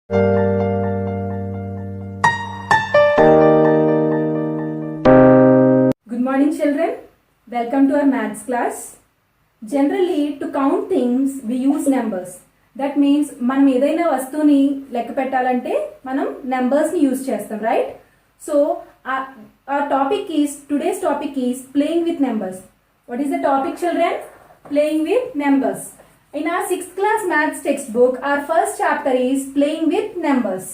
Good morning children. Welcome to our maths class. Generally to count things we use numbers. That means మనం ఏదైనా వస్తువుని లెక్క పెట్టాలంటే మనం numbers ని యూస్ చేస్తాం, right? So our topic is, today's topic is playing with numbers. What is the topic children? Playing with numbers. In our 6th class maths textbook, our first chapter is playing with numbers.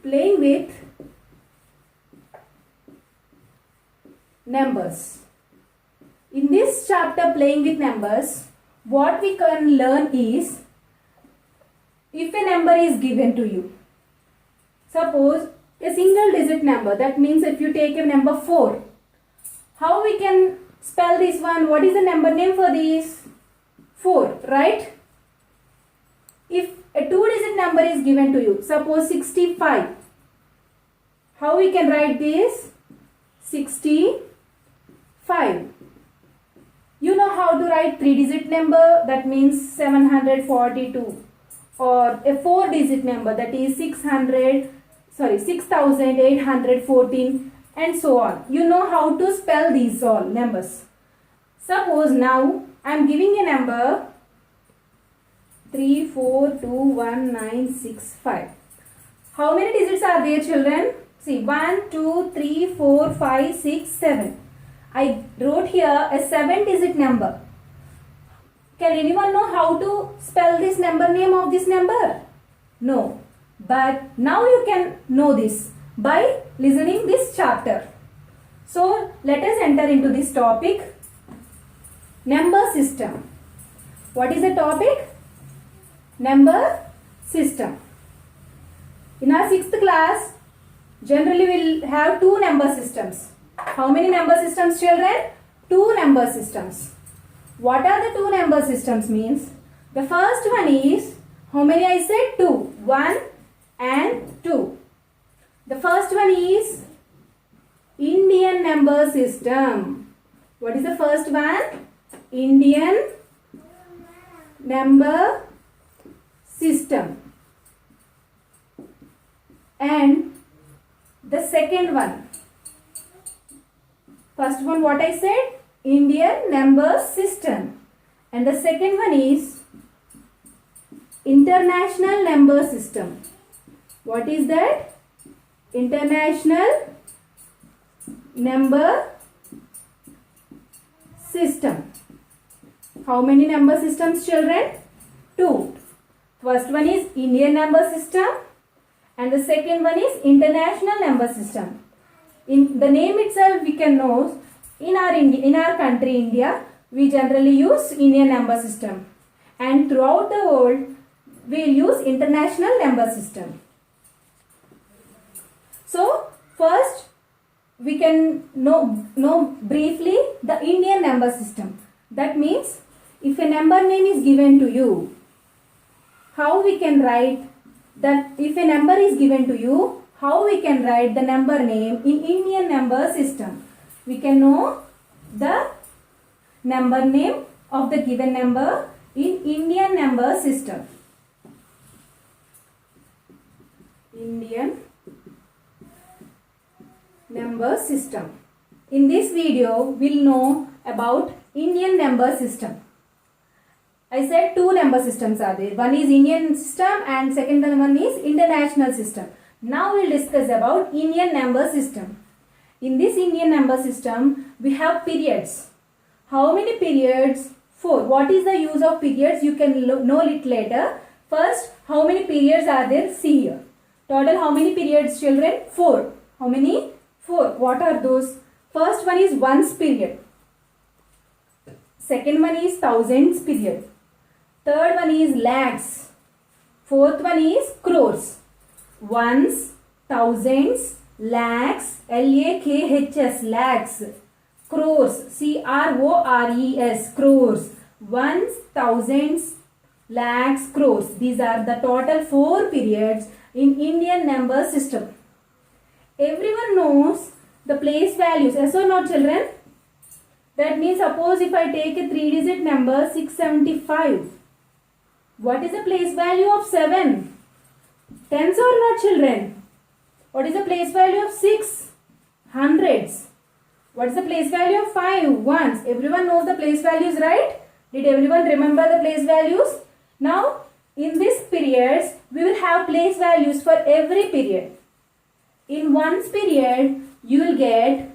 Playing with numbers. In this chapter, playing with numbers, what we can learn is, if a number is given to you, suppose a single digit number, that means if you take a number 4, how we can spell this one? What is the number name for this? 4, right? If a 2-digit number is given to you, suppose 65, how we can write this? 65. You know how to write 3-digit number, that means 742, or a 4-digit number, that is 6814, and so on. You know how to spell these all numbers. Suppose now I am giving a number 342195. How many digits are there children? See, 1, 2, 3, 4, 5, 6, 7. I wrote here a 7-digit number. Can anyone know how to spell this number, name of this number? No. But now you can know this by listening this chapter. So let us enter into this topic, number system. What is the topic? Number system. In our 6th class, generally we will have 2 number systems. How many number systems children? 2 number systems. What are the 2 number systems means? The first one is, how many I said? 2. 1 and 2. The first one is Indian number system. What is the first one? Indian number system. And the second one, first one what I said? Indian number system. And the second one is international number system. What is that? International number system. How many number systems children? 2. First one is Indian number system and the second one is international number system. In the name itself we can know, in our country India, we generally use Indian number system, and throughout the world we will use international number system. So first we can know briefly the Indian number system. That means if a number name is given to you, how we can write that? If a number is given to you, how we can write the number name in Indian number system? We can know the number name of the given number in Indian number system. Indian number system. In this video, we'll know about Indian number system. I said 2 number systems are there. One is Indian system and second one is international system. Now we'll discuss about Indian number system. In this Indian number system, we have periods. How many periods? 4. What is the use of periods? You can know it later. First, how many periods are there? See here. Total how many periods children? 4. How many? 4. What are those? First one is ones period. Second one is thousands period. Third one is lakhs. Fourth one is crores. Ones, thousands, lakhs, L-A-K-H-S, lakhs. Crores, C-R-O-R-E-S, crores. Ones, thousands, lakhs, crores. These are the total 4 periods in Indian number system. Everyone knows the place values. Yes or no children? That means suppose if I take a 3-digit number 675. What is the place value of 7? Tens or not, children? What is the place value of 6? Hundreds. What is the place value of 5? Ones. Everyone knows the place values, right? Did everyone remember the place values? Now, in this periods, we will have place values for every period. In ones period, you will get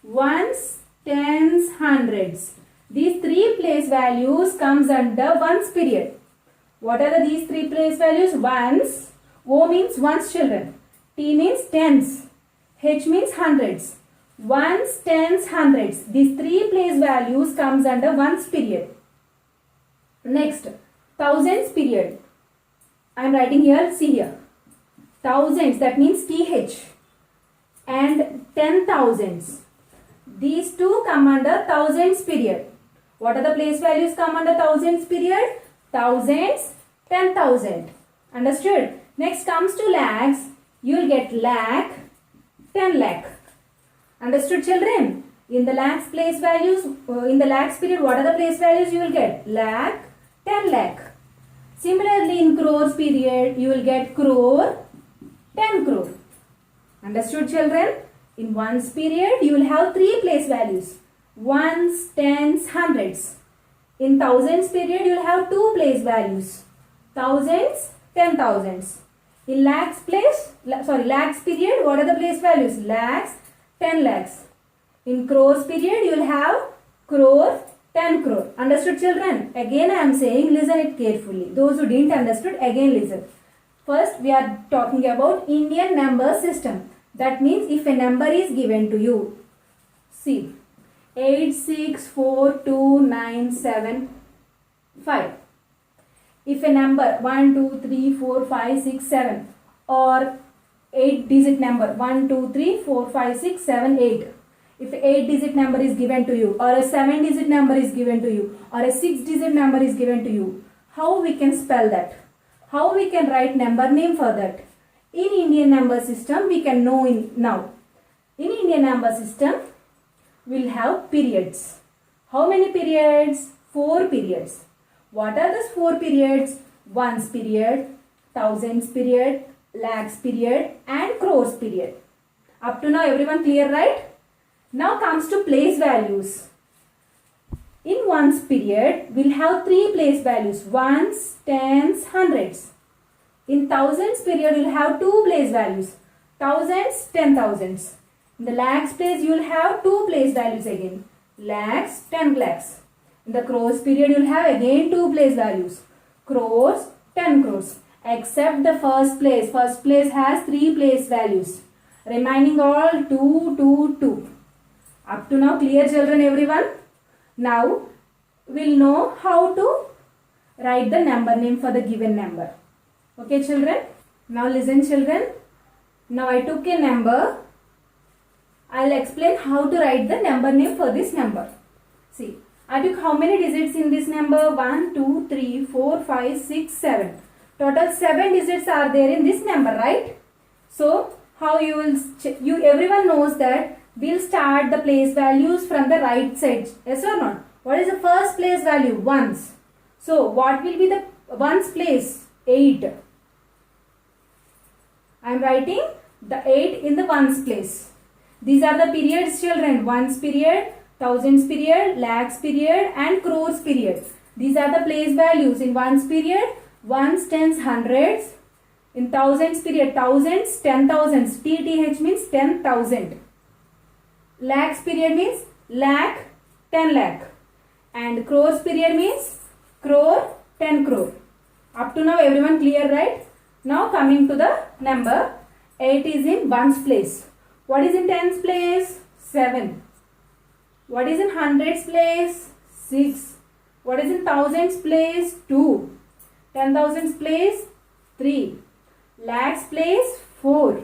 ones, tens, hundreds. These three place values comes under ones period. What are these three place values? Ones. O means ones, children. T means tens. H means hundreds. Ones, tens, hundreds. These three place values comes under ones period. Next, thousands period. I am writing here, see here. Thousands, that means TH. And 10,000s. These two come under thousands period. What are the place values come under thousands period? Thousands, 10,000. Understood? Next comes to lakhs. You will get lakh, 10 lakh. Understood, children? In the lakhs place values, in the lakhs period, what are the place values you will get? Lakh, 10 lakh. Similarly, in crores period, you will get crore, 10 crore. Understood, children? In ones period, you will have three place values. Ones, tens, hundreds. In thousands period, you will have two place values. Thousands, 10,000s. In lakhs period, what are the place values? Lakhs, 10 lakhs. In crores period, you will have crore, 10 crore. Understood, children? Again I am saying, listen it carefully. Those who didn't understood, again listen. First, we are talking about Indian number system. That means if a number is given to you, see, 864297 If a number 1, 2, 3, 4, 5, 6, 7 or 8-digit number 1, 2, 3, 4, 5, 6, 7, 8. If 8-digit number is given to you or a 7-digit number is given to you or a 6-digit number is given to you, how we can spell that? How we can write number name for that? In Indian number system, we can know now. In Indian number system, we will have periods. How many periods? 4 periods. What are those 4 periods? Ones period, thousands period, lakhs period and crores period. Up to now everyone clear, right? Now comes to place values. In ones period, we will have 3 place values. Ones, tens, hundreds. In thousands period, you will have 2 place values. Thousands, 10,000s. In the lakhs place, you will have 2 place values again. Lakhs, 10 lakhs. In the crores period, you will have again 2 place values. Crores, 10 crores. Except the first place. First place has 3 place values. Remaining all 2, 2, 2. Up to now clear, children, everyone? Now, we will know how to write the number name for the given number. Okay, children? Now listen, children. Now I took a number. I will explain how to write the number name for this number. See, I took how many digits in this number? 1, 2, 3, 4, 5, 6, 7. Total 7 digits are there in this number, right? So, how you will, everyone knows that we will start the place values from the right side. Yes or not? What is the first place value? Ones. So, what will be the ones place? 8. I am writing the 8 in the ones place. These are the periods, children. Ones period, thousands period, lakhs period and crores period. These are the place values. In ones period, ones, tens, hundreds. In thousands period, thousands, 10,000s. TTH means 10,000. Lakhs period means lakh, 10 lakh. And crores period means crore, 10 crore. Up to now everyone clear, right? Now coming to the number, 8 is in ones place. What is in tens place? 7. What is in hundreds place? 6. What is in thousands place? 2. 10,000s place? 3. Lakhs place? 4.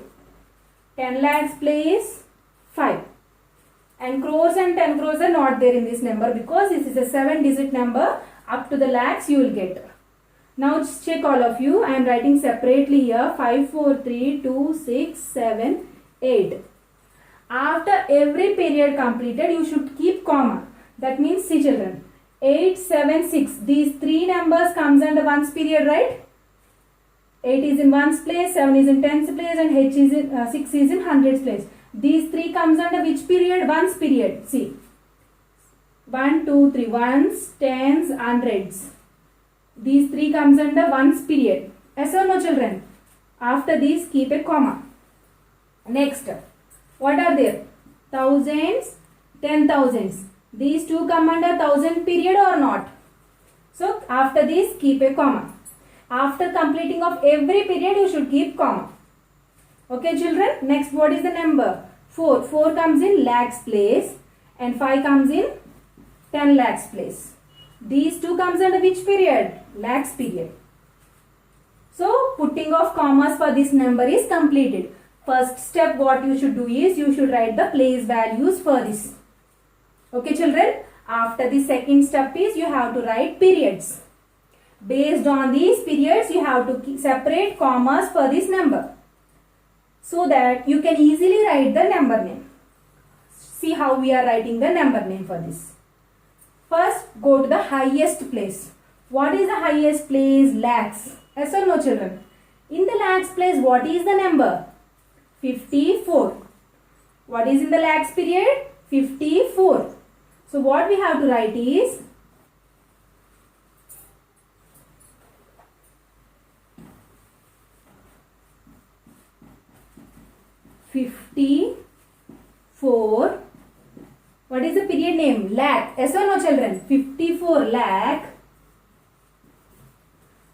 10 lakhs place? 5. And crores and 10 crores are not there in this number because this is a 7-digit number. Up to the lakhs you will get. Now check all of you. I am writing separately here. 5, 4, 3, 2, 6, 7, 8. After every period completed, you should keep comma. That means, see children, 8, 7, 6. These three numbers comes under ones period, right? 8 is in ones place, 7 is in tens place, and 6 is in hundreds place. These three comes under which period? Ones period. See, 1, 2, 3, ones, tens, hundreds. These three comes under ones period. Yes or no children? After these, keep a comma. Next, what are there? Thousands, 10,000s. These two come under thousand period or not? So, after this, keep a comma. After completing of every period, you should keep comma. Okay children, next what is the number? 4. 4 comes in lakhs place and 5 comes in 10 lakhs place. These two comes under which period? Lakhs period. So, putting of commas for this number is completed. First step what you should do is, you should write the place values for this. Okay children, after the second step is, you have to write periods. Based on these periods, you have to separate commas for this number, so that you can easily write the number name. See how we are writing the number name for this. First, go to the highest place. What is the highest place? Lakhs. Yes or no children? In the lakhs place, what is the number? 54. What is in the lakhs period? 54. So what we have to write is 54. What is the period name? Lakh. Yes or no children? 54 lakh.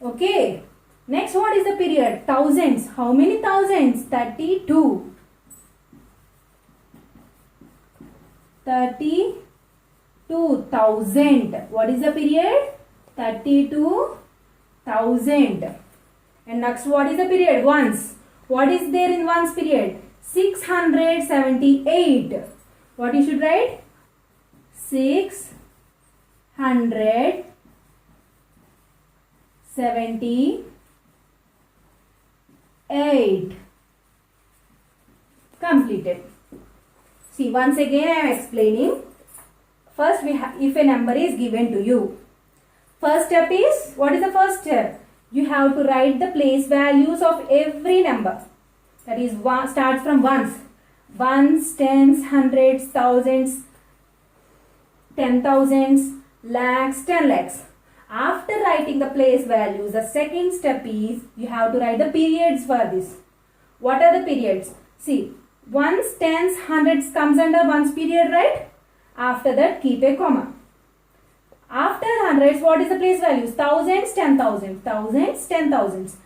Okay. Next, what is the period? Thousands. How many thousands? 32. 32,000. What is the period? 32,000. And next, what is the period? Ones. What is there in ones period? 678. What you should write? 678. Completed. See, once again I am explaining. First, if a number is given to you, first step is, what is the first step? You have to write the place values of every number. That is, starts from ones. Ones, tens, hundreds, thousands, 10,000s, lakhs, 10 lakhs. After writing the place values, the second step is, you have to write the periods for this. What are the periods? See, ones, tens, hundreds comes under ones period, right? After that, keep a comma. After hundreds, what is the place values? Thousands, 10,000. Thousands, 10,000s.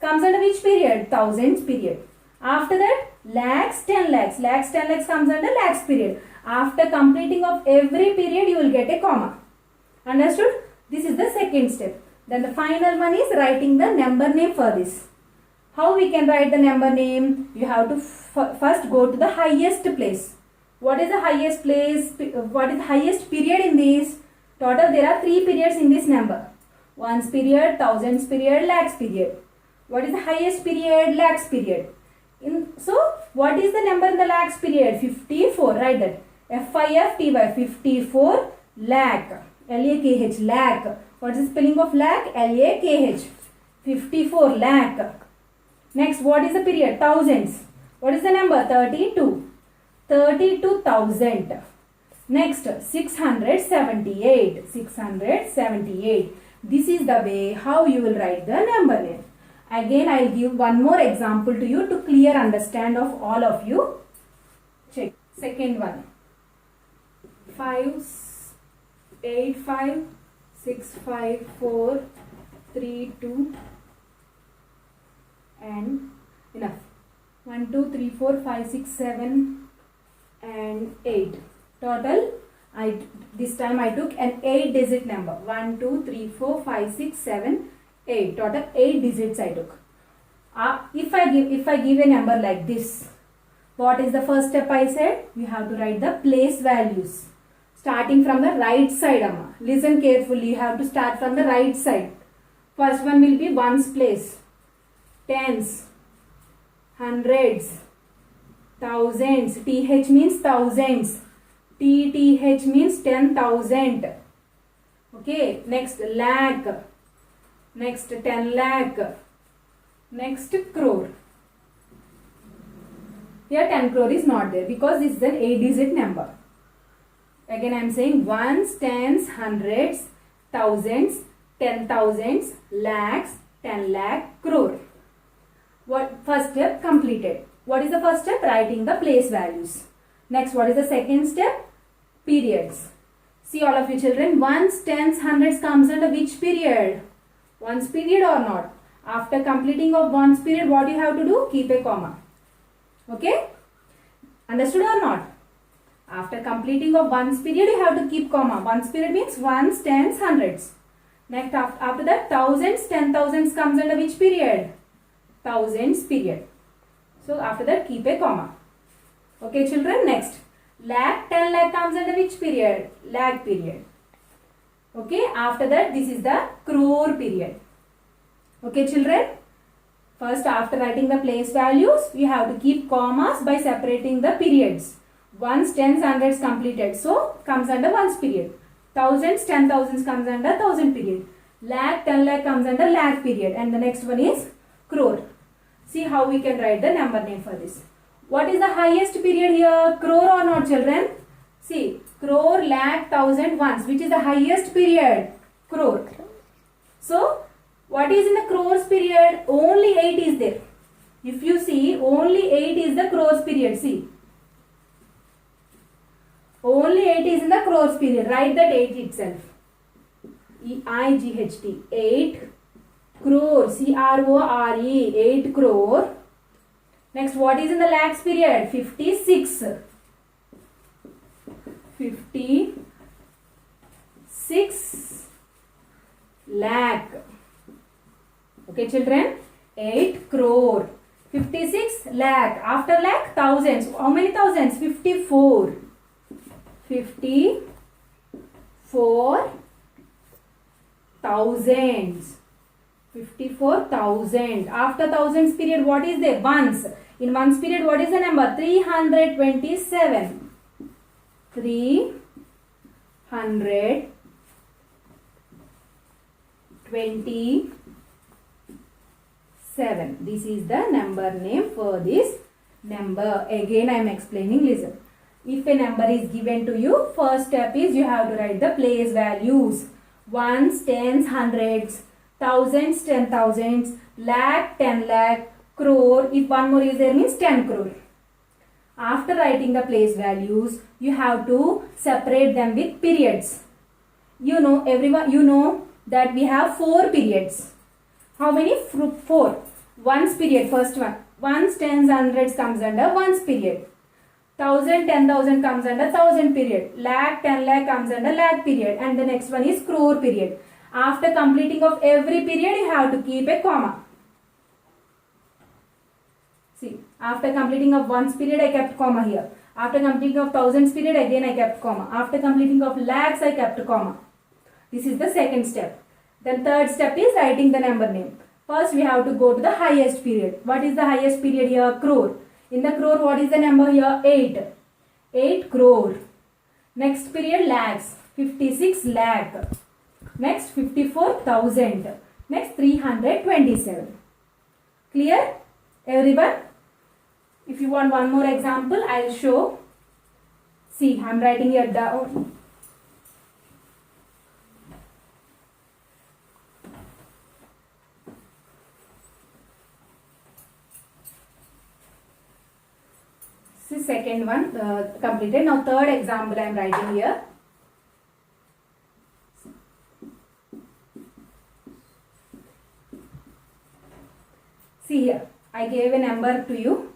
Comes under which period? Thousands period. After that, lakhs, 10 lakhs. Lakhs, 10 lakhs comes under lakhs period. After completing of every period, you will get a comma. Understood? This is the second step. Then the final one is writing the number name for this. How we can write the number name? You have to first go to the highest place. What is the highest place? What is the highest period in this? Total there are 3 periods in this number. Ones period, thousands period, lakhs period. What is the highest period? Lakhs period. So, what is the number in the lakhs period? 54. Write that. F-I-F-T-Y. 54 lakh. L-A-K-H. Lakh. What is the spelling of lakh? L-A-K-H. 54 lakh. Next, what is the period? Thousands. What is the number? 32. 32,000. Next, 678. 678. This is the way how you will write the number name. Again, I will give one more example to you to clear understand of all of you. Check. Second one. 5, 8, 5, 6, 5, 4, 3, 2 and enough. 1, 2, 3, 4, 5, 6, 7 and 8. Total, this time I took an 8-digit number. 1, 2, 3, 4, 5, 6, 7, 8. Total 8 digits I took. If I give a number like this, what is the first step I said? You have to write the place values. Starting from the right side, Amma. Listen carefully. You have to start from the right side. First one will be ones place. Tens. Hundreds. Thousands. TH means thousands. TTH means 10,000. Okay, next lakh, next 10 lakh, next crore. Here 10 crore is not there because this is an 8-digit number. Again I am saying ones, tens, hundreds, thousands, 10,000s, lakhs, 10 lakh, crore. What first step completed? What is the first step? Writing the place values. Next, what is the second step? Periods. See all of you children, ones, tens, hundreds comes under which period? Ones period or not? After completing of ones period, what you have to do? Keep a comma. Okay? Understood or not? After completing of ones period, you have to keep comma. Ones period means ones, tens, hundreds. Next, after that, thousands, 10,000s comes under which period? Thousands period. So, after that, keep a comma. Okay, children, next. Lakh, 10 lakh comes under which period? Lakh period. Okay, after that, this is the crore period. Okay, children. First, after writing the place values, you have to keep commas by separating the periods. Ones, tens, hundreds completed. So, comes under ones period. Thousands, 10,000s comes under thousand period. Lakh, 10 lakh comes under lakh period. And the next one is crore. See how we can write the number name for this. What is the highest period here? Crore or not, children? See, crore, lakh, thousand, ones. Which is the highest period? Crore. So, what is in the crores period? Only 8 is there. If you see, only 8 is the crores period. See. Only 8 is in the crores period. Write that 8 itself. E-I-G-H-T. 8 crore. C-R-O-R-E. 8 crore. Next, what is in the lakhs period? 56. 56 lakh. Okay, children? 8 crore. 56 lakh. After lakh, thousands. How many thousands? 54. 54 thousands. 54,000. After thousands period, what is there? Ones. In ones period, what is the number? 327. 327. This is the number name for this number. Again, I am explaining. Listen. If a number is given to you, first step is you have to write the place values. Ones, tens, hundreds, thousands, 10,000s, lakh, 10 lakh, crore. If one more is there means 10 crore. After writing the place values, you have to separate them with periods. You know, everyone, you know that we have 4 periods. How many? 4. Ones period, first one. Ones, tens, hundreds comes under ones period. 1,000, 10,000 comes under thousand period. Lakh, 10 lakh comes under lakh period. And the next one is crore period. After completing of every period, you have to keep a comma. See, after completing of ones period, I kept comma here. After completing of thousands period, again I kept comma. After completing of lakhs, I kept comma. This is the second step. Then third step is writing the number name. First, we have to go to the highest period. What is the highest period here? Crore. In the crore, what is the number here? 8. 8 crore. Next period, lakhs. 56 lakh. Next, 54,000. Next, 327. Clear? Everyone? If you want one more example, I will show. See, I am writing here down. Second one completed. Now third example I am writing here. See here, I gave a number to you.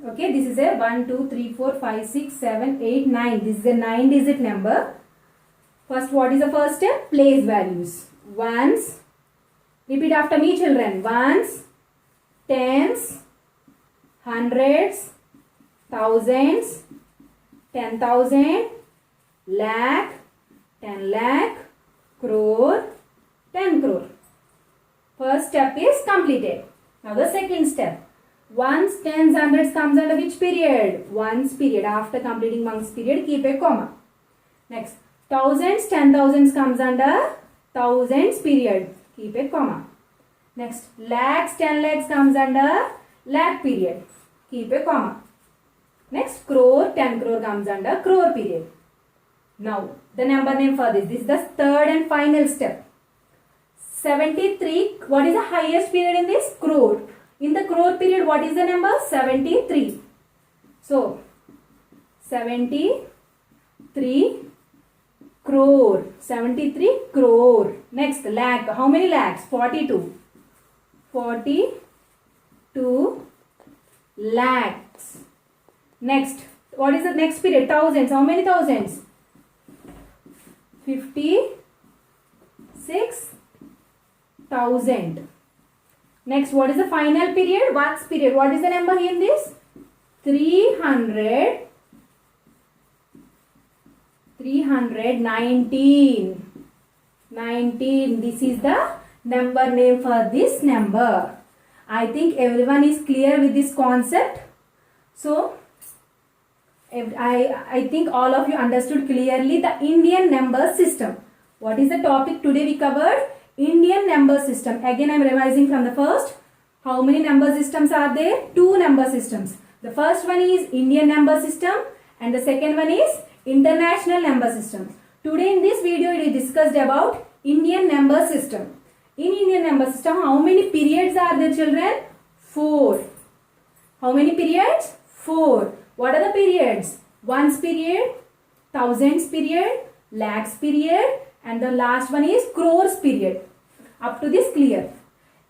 Okay, this is a 1, 2, 3, 4, 5, 6, 7, 8, 9. This is a 9-digit number. First, what is the first step? Place values. Ones. Repeat after me, children. Ones, tens, hundreds, thousands, 10,000, lakh, 10 lakh, crore, 10 crore. First step is completed. Now the second step. Ones, tens, hundreds comes under which period? Ones period. After completing months period, keep a comma. Next, thousands, 10,000s comes under thousands period. Keep a comma. Next, lakhs, 10 lakhs comes under lakh period. Keep a comma. Next, crore, 10 crore comes under crore period. Now, the number name for this. This is the third and final step. 73. What is the highest period in this? Crore. In the crore period, what is the number? 73. So, 73 crore. 73 crore. Next, lakh. How many lakhs? 42. 42 lakhs. Next, what is the next period? Thousands. How many thousands? 56,000. Next, what is the final period? Ones period. What is the number in this? 319. 19. This is the number name for this number. I think everyone is clear with this concept. So, I think all of you understood clearly the Indian number system. What is the topic today we covered? Indian number system. Again, I am revising from the first. How many number systems are there? 2 number systems. The first one is Indian number system and the second one is international number system. Today in this video, we discussed about Indian number system. In Indian number system, how many periods are there, children? 4. How many periods? 4. What are the periods? Ones period, thousands period, lakhs period, and the last one is crores period. Up to this clear.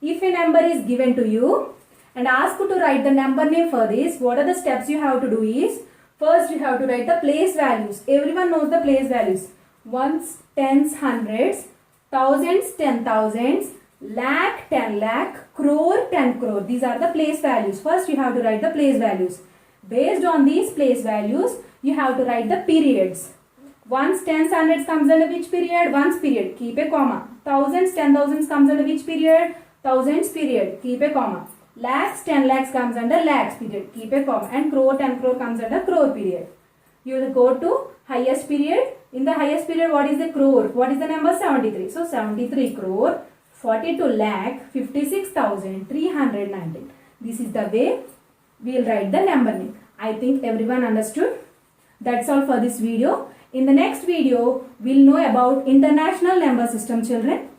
If a number is given to you and asked to write the number name for this, what are the steps you have to do is, first you have to write the place values. Everyone knows the place values. Ones, tens, hundreds, thousands, 10,000s, lakh, 10 lakh, crore, 10 crore. These are the place values. First you have to write the place values. Based on these place values, you have to write the periods. Ones, tens, hundreds comes under which period? Ones period. Keep a comma. Thousands, 10,000s comes under which period? Thousands period. Keep a comma. Lakhs, 10 lakhs comes under lakhs period. Keep a comma. And crore, 10 crore comes under crore period. You will go to highest period. In the highest period, what is the crore? What is the number? 73. So, 73 crore, 42 lakh, 56,319. This is the way we will write the number name. I think everyone understood. That's all for this video. In the next video, we will know about international number system, children.